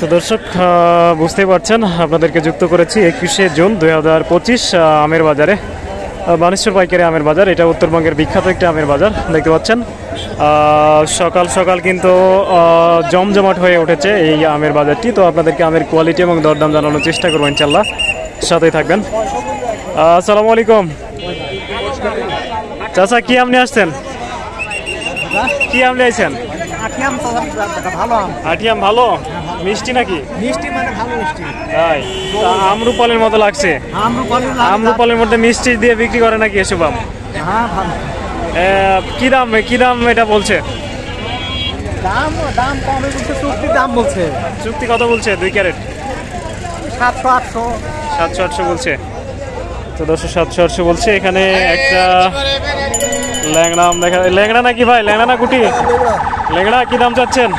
তো দর্শক বুঝতেই পারছেন আপনাদেরকে যুক্ত করেছি 21শে জুন 2025 আমের বাজারে, বানেশ্বর পাইকারি আমের বাজার। এটা উত্তরবঙ্গের বিখ্যাত একটি আমের বাজার দেখতে পাচ্ছেন। সকাল সকাল কিন্তু জমজমাট হয়ে উঠেছে এই আমের বাজারটি। তো আপনাদেরকে আমের কোয়ালিটি এবং দরদাম জানানোর চেষ্টা করবো ইনশাল্লাহ, সাথেই থাকবেন। আসসালামু আলাইকুম চাচা, কি আম নিয়ে আসছেন? কি আম নিয়ে আসছেন? আটিয়াম ভালো মিষ্টি নাকি? মিষ্টি মানে ভালো মিষ্টি। তাই আমরুপালের মতো লাগছে। আমরুপালের মধ্যে মিষ্টি দিয়ে বিক্রি করে নাকি এসব আম? হ্যাঁ ভালো। কি দাম এটা বলছে? দাম কমে বলছে, চুক্তির দাম বলছে। চুক্তি কত বলছে? 2 ক্যারেট 700 800 বলছে। তো 700 বলছে। এখানে একটা ল্যাংড়া আম দেখা, ল্যাংড়া নাকি ভাই? ল্যাংড়া না গুটি? ল্যাংড়া কি দাম চাচ্ছেন?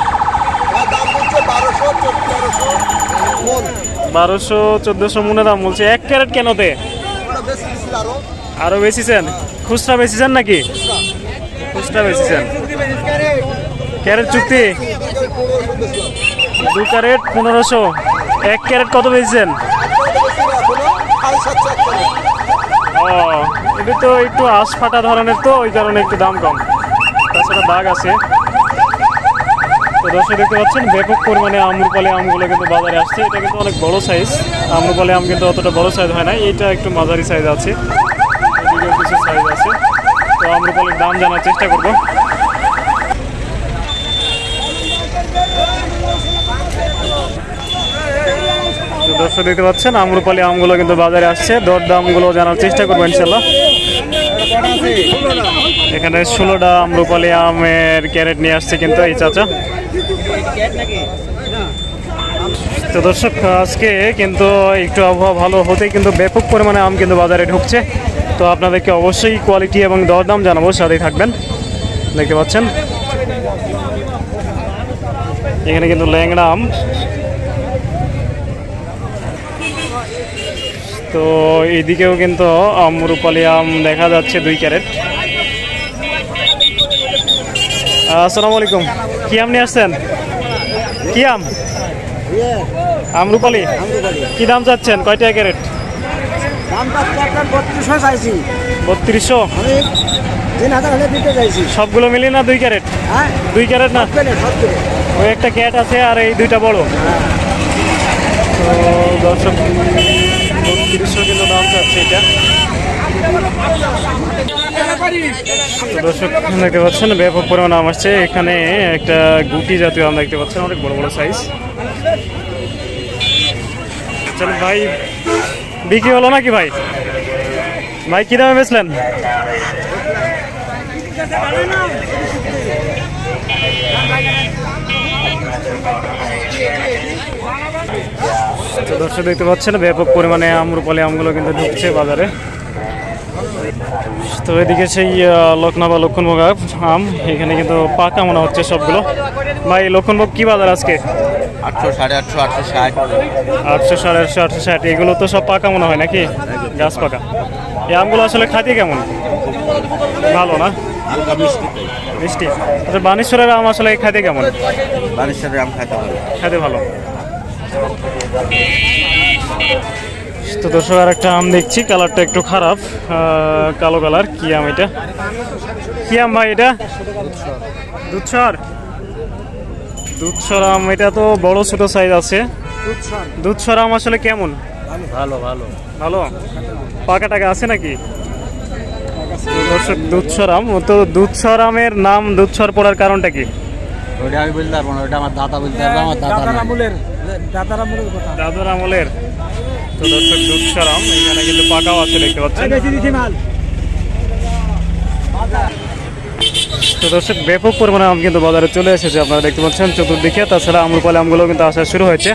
1200-1400 মনে দাম বলছে। 1 ক্যারেট কেনতে? আরো বেশিছেন? খুচরা বেশিছেন নাকি? খুচরা বেশিছেন। ক্যারেট চুক্তি 2 ক্যারেট 1500। 1 ক্যারেট কত বেশিছেন? ও, এটা তো একটু আশ ফাটা ধরনের, তো ওই কারণে একটু দাম কম, তাছাড়া দাগ আছে। তো দর্শক দেখতে পাচ্ছেন ব্যাপক পরিমাণে আমরুপালি আমগুলো কিন্তু বাজারে আসছে। এটা কিন্তু অনেক বড় সাইজ। আমরুপালি আম কিন্তু অতটা বড় সাইজ হয় না, এইটা একটু মাঝারি সাইজ আছে, এদিকেও কিছু সাইজ আছে। তো আমরুপালির দাম জানার চেষ্টা করব। তো দর্শক দেখতে পাচ্ছেন আমরুপালি আমগুলো কিন্তু বাজারে আসছে, দরদামগুলো জানার চেষ্টা করবো ইনশাল্লাহ। এখানে 16টা আমরুপালি আমের ক্যারেট নিয়ে আসছে কিন্তু এই চাচা। তো দর্শক আজকে কিন্তু একটু আবহাওয়া ভালো হতে কিন্তু ব্যাপক পরিমাণে আম কিন্তু বাজারে ঢুকছে। তো আপনাদেরকে অবশ্যই কোয়ালিটি এবং দরদাম জানাবো, সাথেই থাকবেন। দেখতে পাচ্ছেন এখানে কিন্তু ল্যাংড়া আম। তো এইদিকেও কিন্তু আমরুপালি আম দেখা যাচ্ছে 2 ক্যারেট। আসসালামু আলাইকুম, কি আম নিয়ে আসছেন? কি আম? আমরুপালি। কি দাম চাচ্ছেন? কয়টা ক্যারেট? 3200। সবগুলো মিলি না 2 ক্যারেট? 2 ক্যারেট না, ওই একটা ক্যাট আছে আর এই 2টা বড়। তো দর্শক 3200 কিন্তু দাম চাচ্ছে এটা। তো দর্শক দেখতে পাচ্ছেন ব্যাপক পরিমাণ আম আসছে। এখানে একটা গুটি জাতীয় আম দেখতে পাচ্ছেন, অনেক বড় বড় সাইজ। চল ভাই, বিক্রি হলো নাকি ভাই? ভাই কি দামে বেচলেন? তো দর্শক দেখতে পাচ্ছেন ব্যাপক পরিমাণে আমরুপালি আমগুলো কিন্তু ঢুকছে বাজারে। তো এদিকে সেই লখনা বা লক্ষণভোগ আম, এখানে কিন্তু পাকা মনে হচ্ছে সবগুলো। ভাই লক্ষণভোগ কি বাজার আজকে? 800, 850, 860। 800, 850, 860। এগুলো তো সব পাকা মনে হয় নাকি? গাছ পাকা। এই আমগুলো আসলে খাইতে কেমন? ভালো না? মিষ্টি। আচ্ছা, বানেশ্বরের আম আসলে খাইতে কেমন? বানেশ্বরের আম খাইতে ভালো। তো দর্শক আর একটা আম দেখছি, কালারটা একটু খারাপ, কালো কালার। কি আম এটা? কি আম ভাই এটা? দুধসর আম। এটা তো বড় ছোট সাইজ আছে। দুধসর আম আসলে কেমন? ভালো ভালো ভালো। পাকা টাকা আছে নাকি? দর্শক দুধসর আম। তো দুধসর আমের নাম দুধসর পড়ার কারণটা কি? ওটা আমি বলতে পারবো না, ওটা আমার দাদা বলতে পারবো। আমার দাদার আমলের। তো দর্শক দুধসর আম, এখানে কিন্তু পাকাও আছে দেখতে পাচ্ছেন। তো দর্শক ব্যাপক পরিমাণে আম কিন্তু বাজারে চলে এসেছে, আপনারা দেখতে পাচ্ছেন চতুর্দিকে। তাছাড়া আমরুপালি আমগুলো কিন্তু আসা শুরু হয়েছে।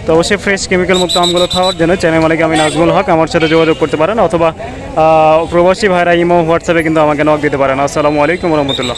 তো অবশ্যই ফ্রেশ কেমিক্যাল মুক্ত আমগুলো খাওয়ার জন্য চ্যানেল মালিক আমি নাজমুল হক, আমার সাথে যোগাযোগ করতে পারেন, অথবা প্রবাসী ভাইরা ইমো হোয়াটসঅ্যাপে কিন্তু আমাকে নক দিতে পারেন। আসসালামু আলাইকুম রহমতুল্লাহ।